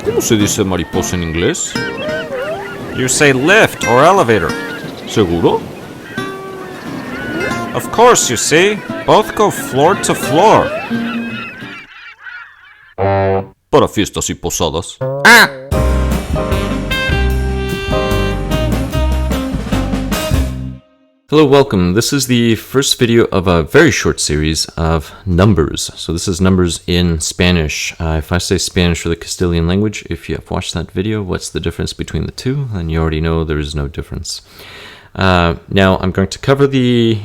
¿Cómo se dice mariposa en inglés? You say lift or elevator. ¿Seguro? Of course, you see. Both go floor to floor. Para fiestas y posadas. Hello, welcome. This is the first video of a very short series of numbers. So this is numbers in Spanish. If I say Spanish for the Castilian language, if you have watched that video, what's the difference between the two? Then you already know there is no difference. Now I'm going to cover the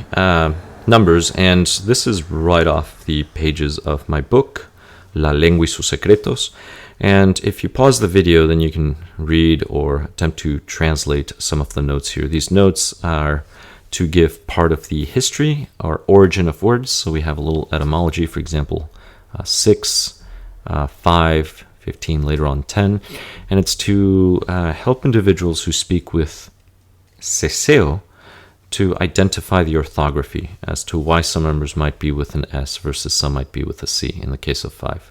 numbers, and this is right off the pages of my book, La lengua y sus secretos. And if you pause the video, then you can read or attempt to translate some of the notes here. These notes are to give part of the history or origin of words. So we have a little etymology, for example, 6, 5, 15, later on 10. And it's to help individuals who speak with ceseo to identify the orthography as to why some numbers might be with an S versus some might be with a C in the case of 5.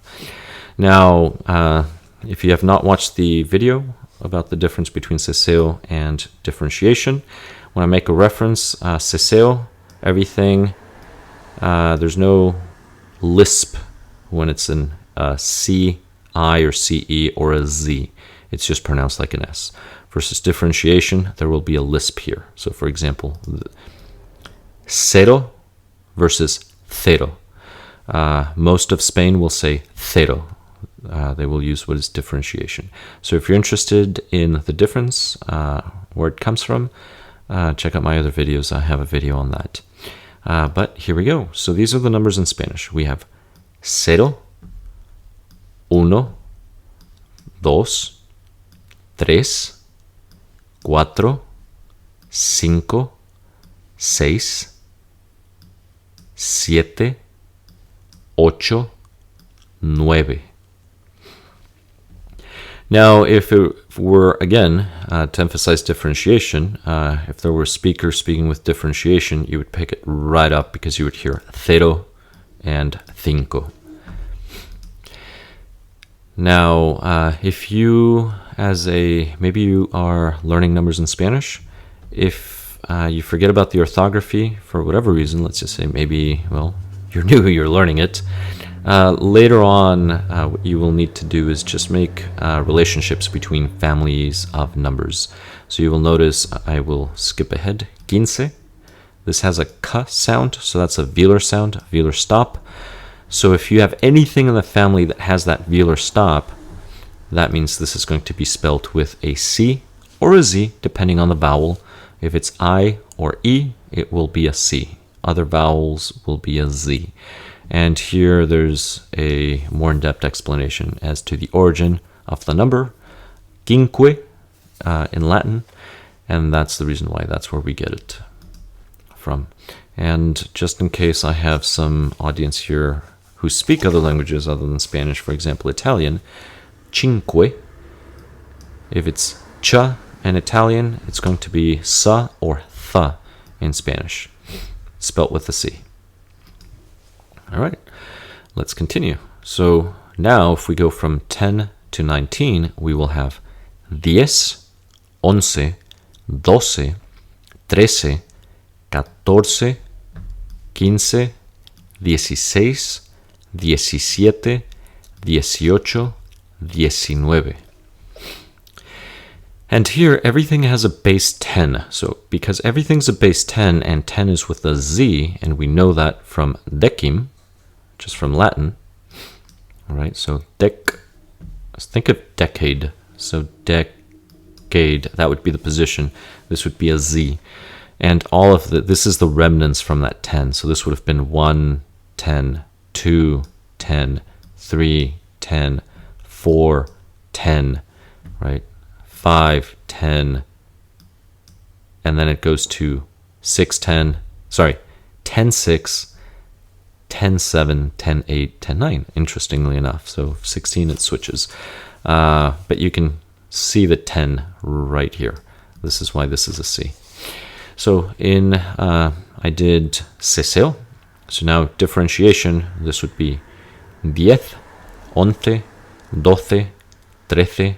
Now, if you have not watched the video about the difference between ceseo and differentiation, when I make a reference, ceseo, everything, there's no lisp when it's in C, I, or CE, or a Z. It's just pronounced like an S. Versus differentiation, there will be a lisp here. So for example, cero versus cero. Most of Spain will say cero. They will use what is differentiation. So if you're interested in the difference, where it comes from, check out my other videos. I have a video on that. But here we go. So these are the numbers in Spanish. We have cero, uno, dos, tres, cuatro, cinco, seis, siete, ocho, nueve. Now, if it were, again, to emphasize differentiation, if there were a speaker speaking with differentiation, you would pick it right up because you would hear cero and cinco. Now, if you, maybe you are learning numbers in Spanish, if you forget about the orthography for whatever reason, let's just say maybe, well, you're new, you're learning it, later on, what you will need to do is just make relationships between families of numbers. So you will notice I will skip ahead. 15. This has a k sound, so that's a velar sound, velar stop. So if you have anything in the family that has that velar stop, that means this is going to be spelled with a C or a Z, depending on the vowel. If it's I or E, it will be a C. Other vowels will be a Z. And here there's a more in-depth explanation as to the origin of the number, quinque, in Latin, and that's the reason why that's where we get it from. And just in case I have some audience here who speak other languages other than Spanish, for example, Italian, cinque, if it's cha in Italian, it's going to be sa or tha in Spanish, spelt with a C. All right, let's continue. So now if we go from 10 to 19, we will have 10, 11, 12, 13, 14, 15, 16, 17, 18, 19. And here, everything has a base 10. So because everything's a base 10, and 10 is with a Z, and we know that from decim, just from Latin. All right, so let's think of decade. So decade, that would be the position. This would be a Z. And all of this is the remnants from that 10. So this would have been 1, 10, 2, 10, 3, 10, 4, 10, right? 5, 10, and then it goes to 6, 10, 10, 6, 10, 7, 10, 8, 10, 9, interestingly enough. So 16, it switches. But you can see the 10 right here. This is why this is a C. So I did ceseo. So now differentiation, this would be 10, 11, 12, 13,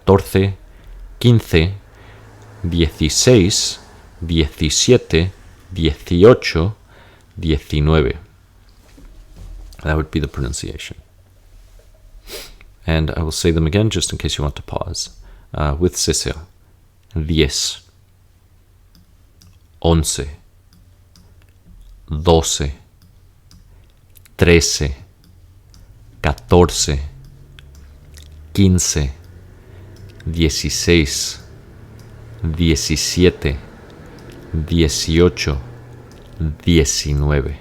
14, 15, 16, 17, 18, 19. That would be the pronunciation. And I will say them again just in case you want to pause. With ceseo. 10, 11, 12, 13, 14, 15, 16, 17, 18, 19.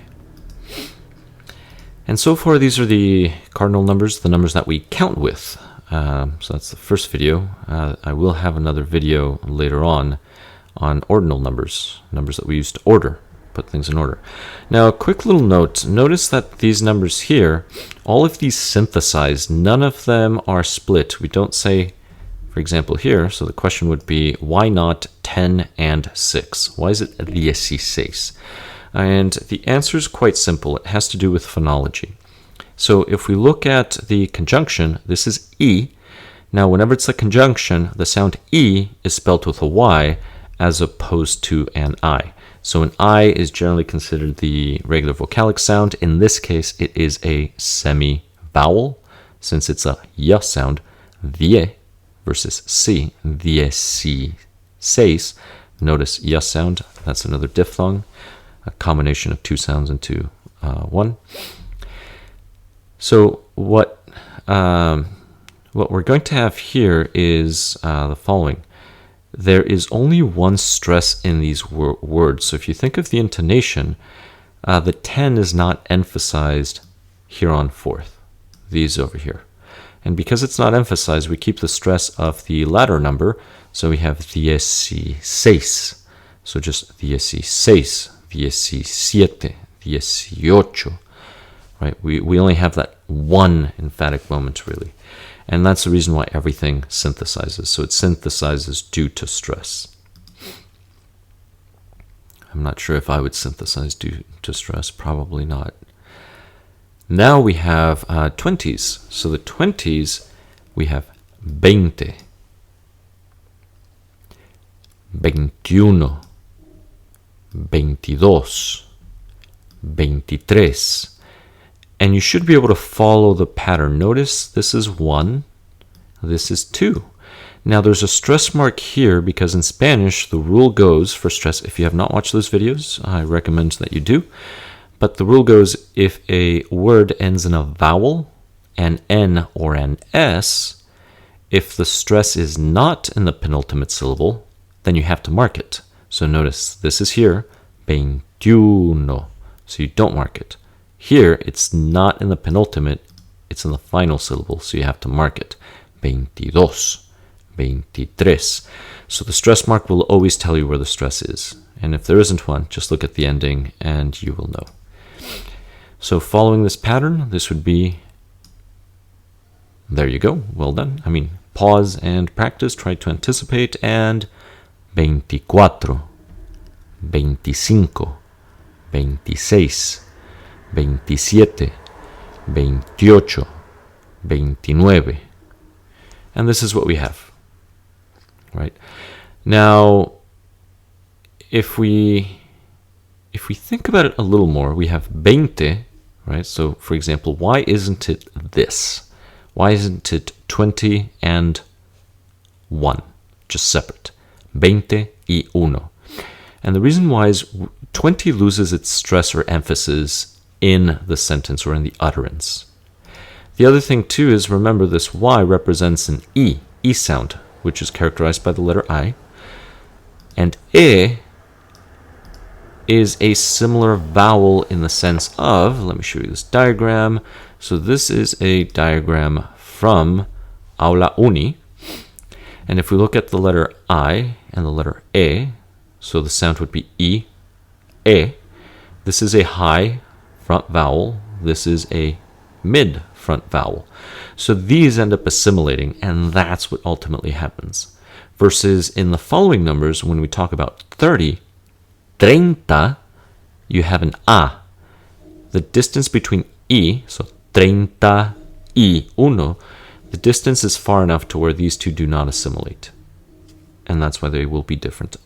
And so far, these are the cardinal numbers, the numbers that we count with. So that's the first video. I will have another video later on ordinal numbers, numbers that we use to order, put things in order. Now, a quick little note. Notice that these numbers here, all of these synthesized, none of them are split. We don't say, for example, here, so the question would be, why not 10 and 6? Why is it 16? And the answer is quite simple. It has to do with phonology. So if we look at the conjunction, this is E. Now, whenever it's a conjunction, the sound E is spelled with a Y as opposed to an I. So an I is generally considered the regular vocalic sound. In this case, it is a semi-vowel. Since it's a Y sound, die versus C, 16. Notice Y sound, that's another diphthong. A combination of two sounds into one. So what we're going to have here is the following. There is only one stress in these words. So if you think of the intonation, the 10 is not emphasized here on fourth, these over here. And because it's not emphasized, we keep the stress of the latter number. So we have 16. So just 16. 17, 18, right? We only have that one emphatic moment, really. And that's the reason why everything synthesizes. So it synthesizes due to stress. I'm not sure if I would synthesize due to stress. Probably not. Now we have 20s. So the 20s, we have 20, 21, 22, 23, and you should be able to follow the pattern. Notice this is 1, this is 2. Now there's a stress mark here because in Spanish the rule goes for stress, if you have not watched those videos, I recommend that you do, but the rule goes if a word ends in a vowel, an N or an S, if the stress is not in the penultimate syllable, then you have to mark it. So notice, this is here, 21, so you don't mark it. Here, it's not in the penultimate, it's in the final syllable, so you have to mark it. 22, 23. So the stress mark will always tell you where the stress is. And if there isn't one, just look at the ending and you will know. So following this pattern, this would be, there you go, well done. I mean, pause and practice, try to anticipate, and 24, 25, 26, 27, 28, 29. And this is what we have, right? Now, if we think about it a little more, we have 20, right? So, for example, why isn't it this? Why isn't it 20 and 1, just separate? 20 y 1. And the reason why is 20 loses its stress or emphasis in the sentence or in the utterance. The other thing too is, remember, this Y represents an E sound, which is characterized by the letter I. And E is a similar vowel in the sense of, let me show you this diagram. So this is a diagram from Aula Uni. And if we look at the letter I and the letter E, so the sound would be E. This is a high front vowel. This is a mid front vowel. So these end up assimilating, and that's what ultimately happens. Versus in the following numbers, when we talk about 30, 30, you have an A. The distance between E, so 30 y, y uno, the distance is far enough to where these two do not assimilate. And that's why they will be different.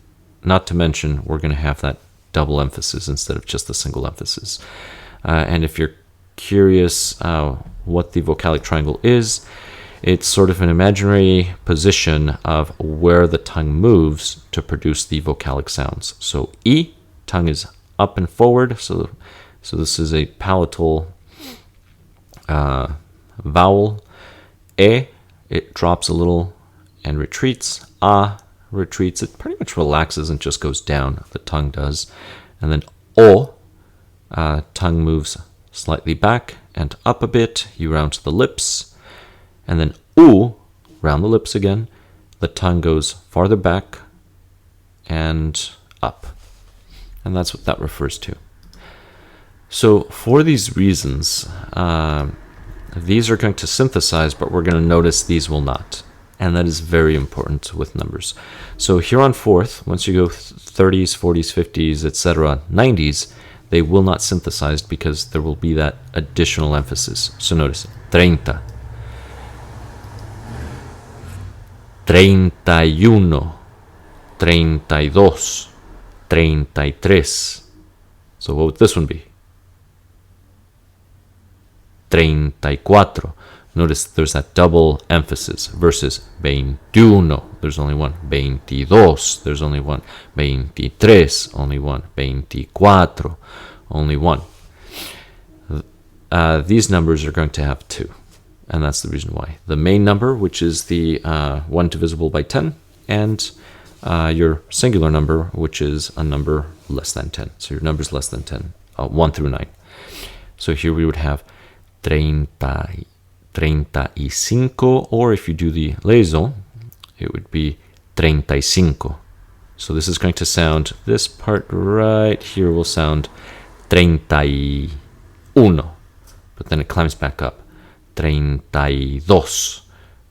Not to mention, we're going to have that double emphasis instead of just the single emphasis. And if you're curious what the vocalic triangle is, it's sort of an imaginary position of where the tongue moves to produce the vocalic sounds. So E, tongue is up and forward. So this is a palatal vowel. E, it drops a little and retreats. A retreats. It pretty much relaxes and just goes down. The tongue does. And then O, tongue moves slightly back and up a bit. You round to the lips. And then U, round the lips again. The tongue goes farther back and up. And that's what that refers to. So for these reasons, these are going to synthesize, but we're going to notice these will not. And that is very important with numbers. So here on fourth, once you go 30s, 40s, 50s, etc., 90s, they will not synthesize because there will be that additional emphasis. So notice, 30. 31, 32, 33. So what would this one be? 34. Notice there's that double emphasis versus 21. There's only one. 22. There's only one. 23. Only one. 24. Only one. These numbers are going to have two. And that's the reason why. The main number, which is the 1 divisible by 10, and your singular number, which is a number less than 10. So your number is less than 10, 1 through 9. So here we would have 30, 35, or if you do the liaison, it would be 35. So this is going to sound, this part right here will sound 31, but then it climbs back up. 32.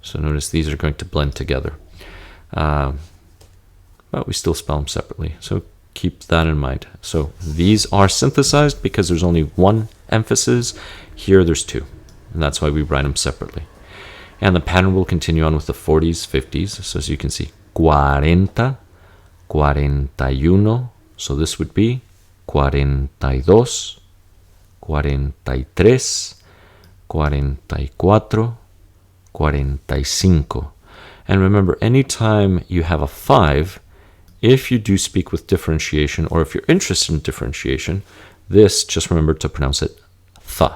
So notice these are going to blend together. But we still spell them separately. So keep that in mind. So these are synthesized because there's only one emphasis. Here there's two. And that's why we write them separately. And the pattern will continue on with the 40s, 50s. So as you can see, 40, 41. So this would be 42, 43, 44, 45. And remember, anytime you have a 5, if you do speak with differentiation, or if you're interested in differentiation, this, just remember to pronounce it th.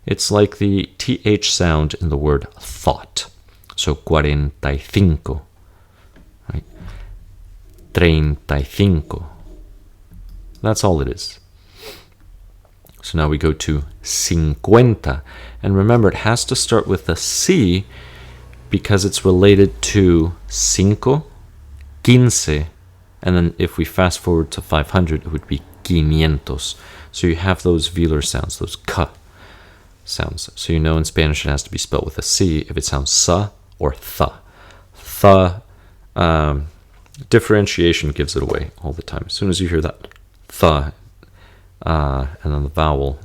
It's like the th sound in the word thought. So 45, right? 35. That's all it is. So now we go to 50. And remember, it has to start with a C because it's related to cinco, 15, and then if we fast forward to 500, it would be 500. So you have those velar sounds, those k sounds. So you know in Spanish it has to be spelled with a C if it sounds sa or tha. Tha, differentiation gives it away all the time. As soon as you hear that tha, and then the vowel,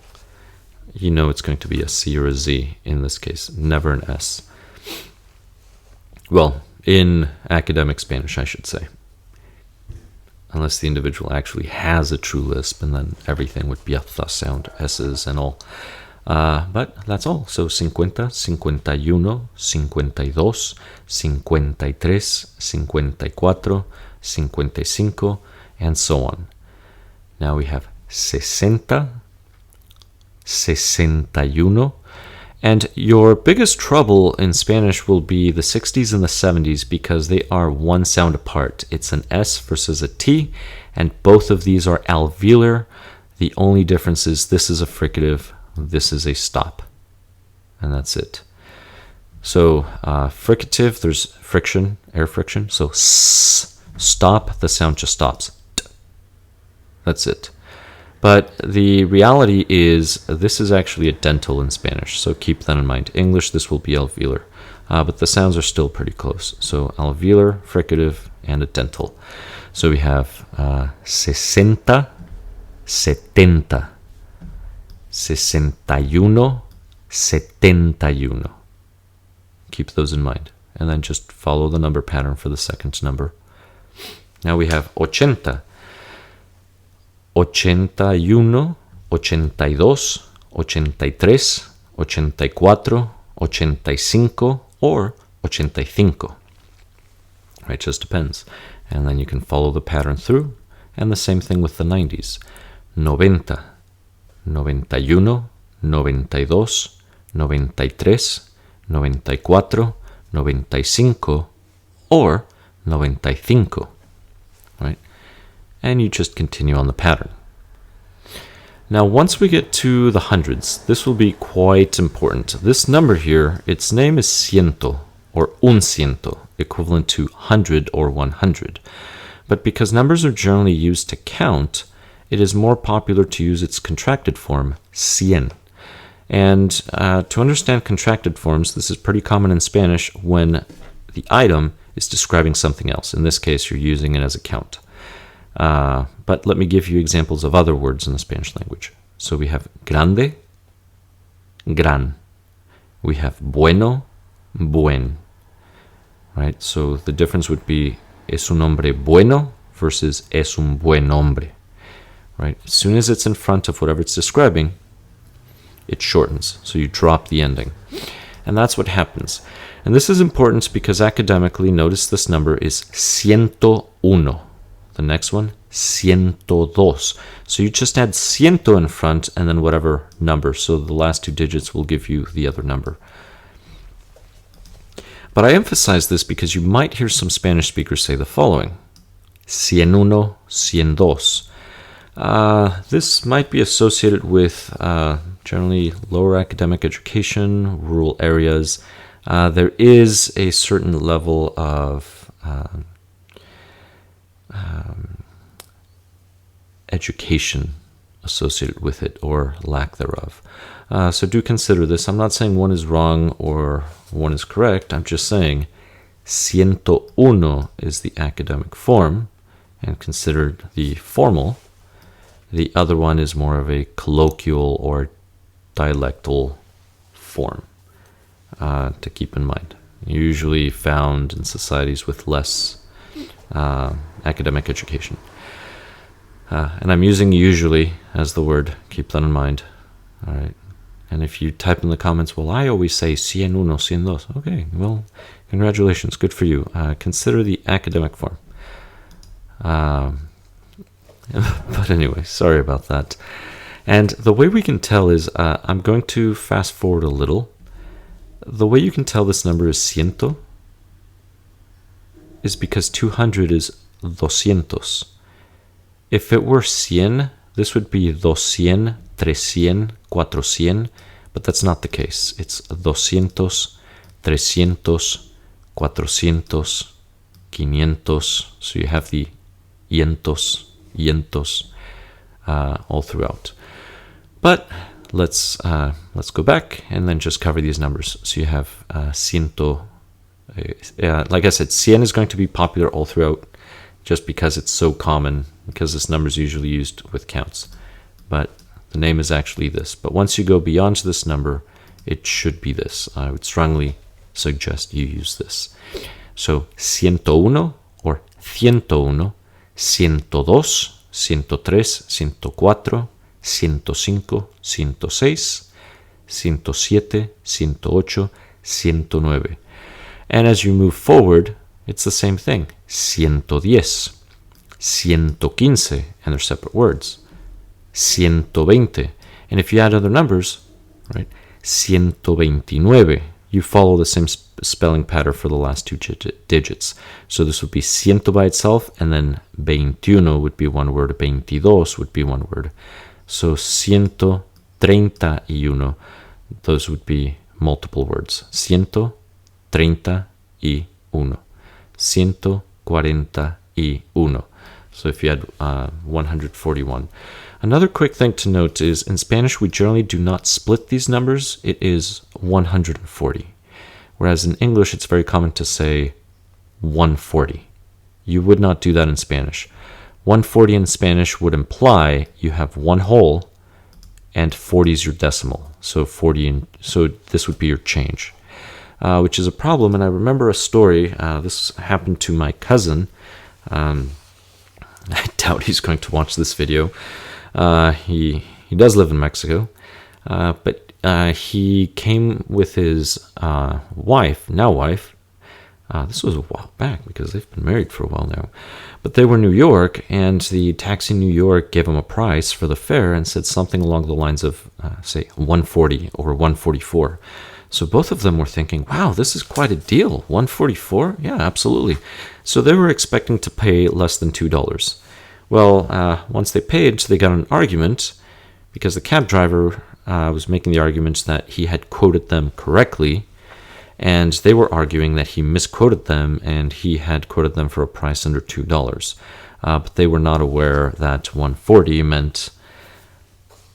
you know it's going to be a C or a Z in this case, never an S. Well, in academic Spanish, I should say. Unless the individual actually has a true lisp, and then everything would be a th sound, S's and all. But that's all. So 50, 51, 52, 53, 54, 55, and so on. Now we have 60, 61, and your biggest trouble in Spanish will be the 60s and the 70s because they are one sound apart. It's an S versus a T, and both of these are alveolar. The only difference is this is a fricative, this is a stop, and that's it. So fricative, there's friction, air friction. So s, stop, the sound just stops. T. That's it. But the reality is this is actually a dental in Spanish, so keep that in mind. English, this will be alveolar, but the sounds are still pretty close. So alveolar, fricative, and a dental. So we have 60, 70, 61, 71. Keep those in mind. And then just follow the number pattern for the second number. Now we have 80. 81, 82, 83, 84, 85, or 85. Right, just depends. And then you can follow the pattern through. And the same thing with the 90s. 90, 91, 92, 93, 94, 95, or 95. Right? And you just continue on the pattern. Now, once we get to the hundreds, this will be quite important. This number here, its name is ciento, or un ciento, equivalent to 100 or 100. But because numbers are generally used to count, it is more popular to use its contracted form, cien. And to understand contracted forms, this is pretty common in Spanish when the item is describing something else. In this case, you're using it as a count. But let me give you examples of other words in the Spanish language. So we have grande, gran. We have bueno, buen. Right? So the difference would be es un hombre bueno versus es un buen hombre. Right? As soon as it's in front of whatever it's describing, it shortens. So you drop the ending. And that's what happens. And this is important because academically, notice this number is 101. The next one, 102. So you just add ciento in front and then whatever number. So the last two digits will give you the other number. But I emphasize this because you might hear some Spanish speakers say the following. 101, 102. This might be associated with generally lower academic education, rural areas. There is a certain level of education associated with it, or lack thereof. So do consider this. I'm not saying one is wrong or one is correct. I'm just saying 101 is the academic form and considered the formal. The other one is more of a colloquial or dialectal form to keep in mind. Usually found in societies with less academic education. And I'm using usually as the word. Keep that in mind. All right. And if you type in the comments, well, I always say 101, 102. Okay, well, congratulations. Good for you. Consider the academic form. But anyway, sorry about that. And the way we can tell is, I'm going to fast forward a little. The way you can tell this number is ciento is because 200 is 200. If it were 100, this would be 200, 300, 400, but that's not the case. It's 200, 300, 400, 500. So you have the yentos, all throughout. But let's go back and then just cover these numbers. So you have ciento. Like I said, 100 is going to be popular all throughout, just because it's so common, because this number is usually used with counts. But the name is actually this. But once you go beyond this number, it should be this. I would strongly suggest you use this. So 101 or 101, 102, 103, 104, 105, 106, 107, 108, 109. And as you move forward, it's the same thing. 110, 115, and they're separate words. 120. And if you add other numbers, right, 129, you follow the same spelling pattern for the last two digits. So this would be ciento by itself, and then 21 would be one word, 22 would be one word. So 131, those would be multiple words. 131, 141. So if you had 141. Another quick thing to note is in Spanish, we generally do not split these numbers. It is 140. Whereas in English, it's very common to say 140. You would not do that in Spanish. 140 in Spanish would imply you have one whole and 40 is your decimal. So 40, and so this would be your change, which is a problem. And I remember a story. This happened to my cousin. I doubt he's going to watch this video. He does live in Mexico, but he came with his wife, now wife. This was a while back because they've been married for a while now. But they were in New York, and the taxi in New York gave him a price for the fare and said something along the lines of, say, 140 or 144. So both of them were thinking, wow, this is quite a deal. 144? Yeah, absolutely. So they were expecting to pay less than $2. Well, once they paid, they got an argument because the cab driver was making the argument that he had quoted them correctly, and they were arguing that he misquoted them and he had quoted them for a price under $2. But they were not aware that 140 meant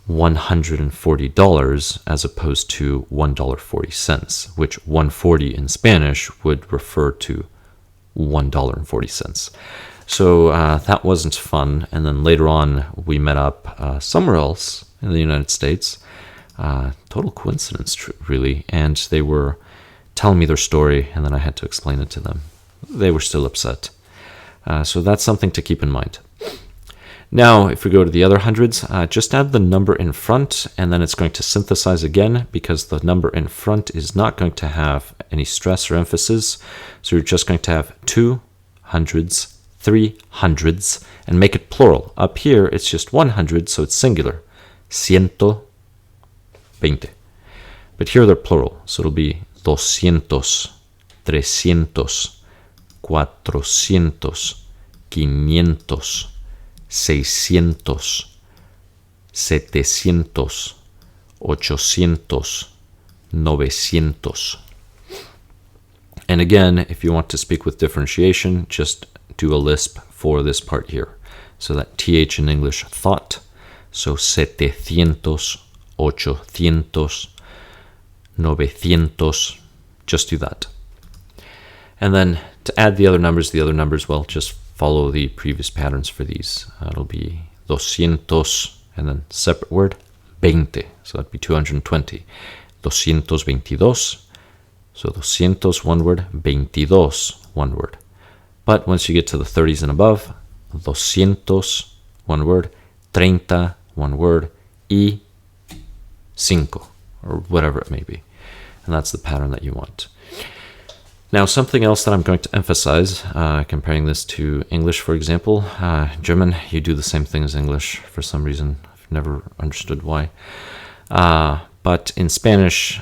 $140 as opposed to $1.40, which 140 in Spanish would refer to $1.40. So that wasn't fun. And then later on, we met up somewhere else in the United States. Total coincidence, really. And they were telling me their story, and then I had to explain it to them. They were still upset. So that's something to keep in mind. Now, if we go to the other hundreds, just add the number in front, and then it's going to synthesize again because the number in front is not going to have any stress or emphasis. So you're just going to have 2 hundreds, 3 hundreds, and make it plural. Up here, it's just 100, so it's singular. 120. But here they're plural, so it'll be 200, 300, 400, 500, 600, 700, 800, 900. And again, if you want to speak with differentiation, just do a lisp for this part here. So that TH in English, thought. So 700, 800, 900, just do that. And then to add the other numbers, well, just follow the previous patterns for these. It'll be 200, and then separate word, 20. So that'd be 220. 222. So 200, one word, 22, one word. But once you get to the 30s and above, 200, one word, 30, one word, y 5, or whatever it may be. And that's the pattern that you want. Now, something else that I'm going to emphasize, comparing this to English, for example. German, you do the same thing as English for some reason. I've never understood why. But in Spanish,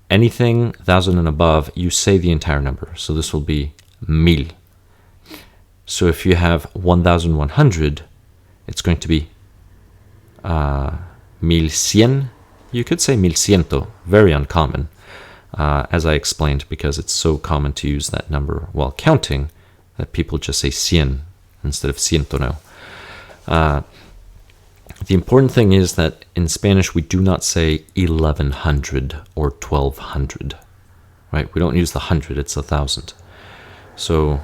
anything 1,000 and above, you say the entire number. So this will be 1000. So if you have 1,100, it's going to be 1100. You could say 1100, very uncommon. As I explained, because it's so common to use that number while counting that people just say 100 instead of ciento now. The important thing is that in Spanish we do not say 1100 or 1200, right? We don't use the 100, it's 1,000. So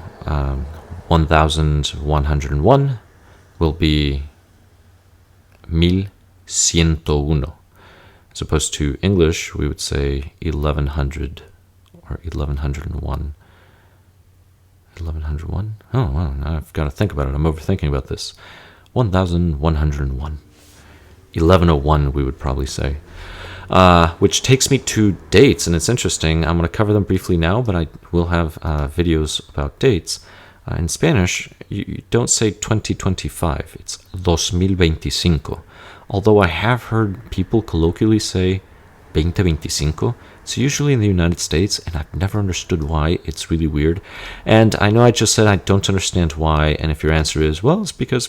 1101 will be 1101. As opposed to English, we would say 1100 or 1101. 1101? Oh, wow, now I've got to think about it. I'm overthinking about this. 1101. 1101, we would probably say. Which takes me to dates, and it's interesting. I'm going to cover them briefly now, but I will have videos about dates. In Spanish, you don't say 2025. It's 2025. Although I have heard people colloquially say 2025. It's usually in the United States, and I've never understood why. It's really weird. And I know I just said I don't understand why, and if your answer is, well, it's because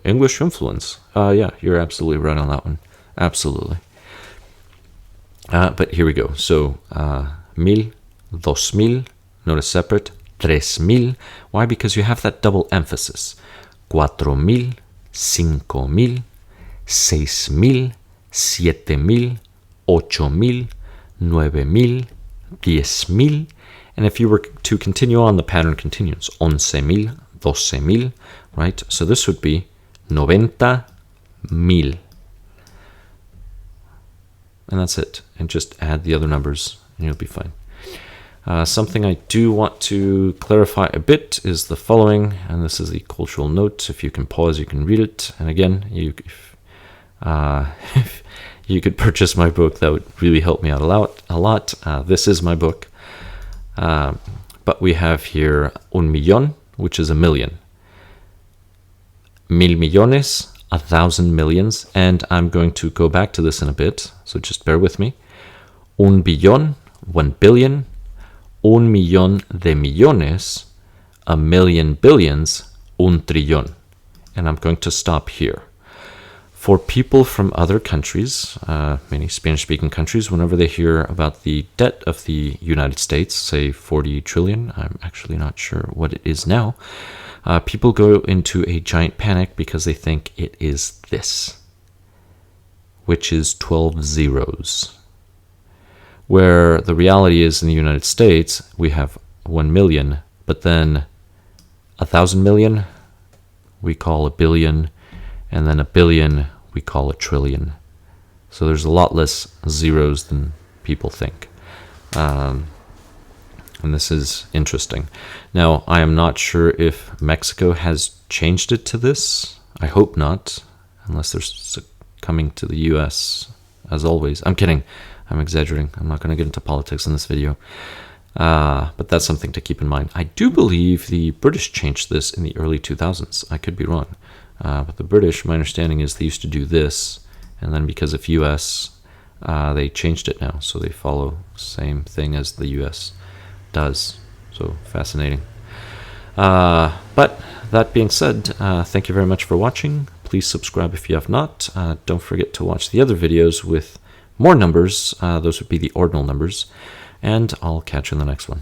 English influence. Yeah, you're absolutely right on that one. Absolutely. But here we go. So, 1000, 2000, notice separate, 3000. Why? Because you have that double emphasis. 4000, 5000, 6000, 7000, 8000, 9000, 10,000. And if you were to continue on, the pattern continues. 11,000, 12,000, right? So this would be 90,000. and that's it. And just add the other numbers, and you'll be fine. Something I do want to clarify a bit is the following, and this is the cultural note. If you can pause, you can read it. And again, if you could purchase my book, that would really help me out a lot. This is my book. But we have here un millón, which is a million. Mil millones, 1,000 millions. And I'm going to go back to this in a bit, so just bear with me. Un billón, 1 billion. Un millón de millones, a million billions, un trillón. And I'm going to stop here. For people from other countries, many Spanish-speaking countries, whenever they hear about the debt of the United States, say 40 trillion, I'm actually not sure what it is now, people go into a giant panic because they think it is this, which is 12 zeros. Where the reality is in the United States, we have 1 million, but then 1,000 million we call a billion, and then a billion we call a trillion. So there's a lot less zeros than people think. And this is interesting. Now, I am not sure if Mexico has changed it to this. I hope not, unless they're coming to the US, as always. I'm kidding. I'm exaggerating. I'm not going to get into politics in this video. But that's something to keep in mind. I do believe the British changed this in the early 2000s. I could be wrong. But the British, my understanding is they used to do this, and then because of US, they changed it now. So they follow the same thing as the US does. So fascinating. But that being said, thank you very much for watching. Please subscribe if you have not. Don't forget to watch the other videos with more numbers. Those would be the ordinal numbers. And I'll catch you in the next one.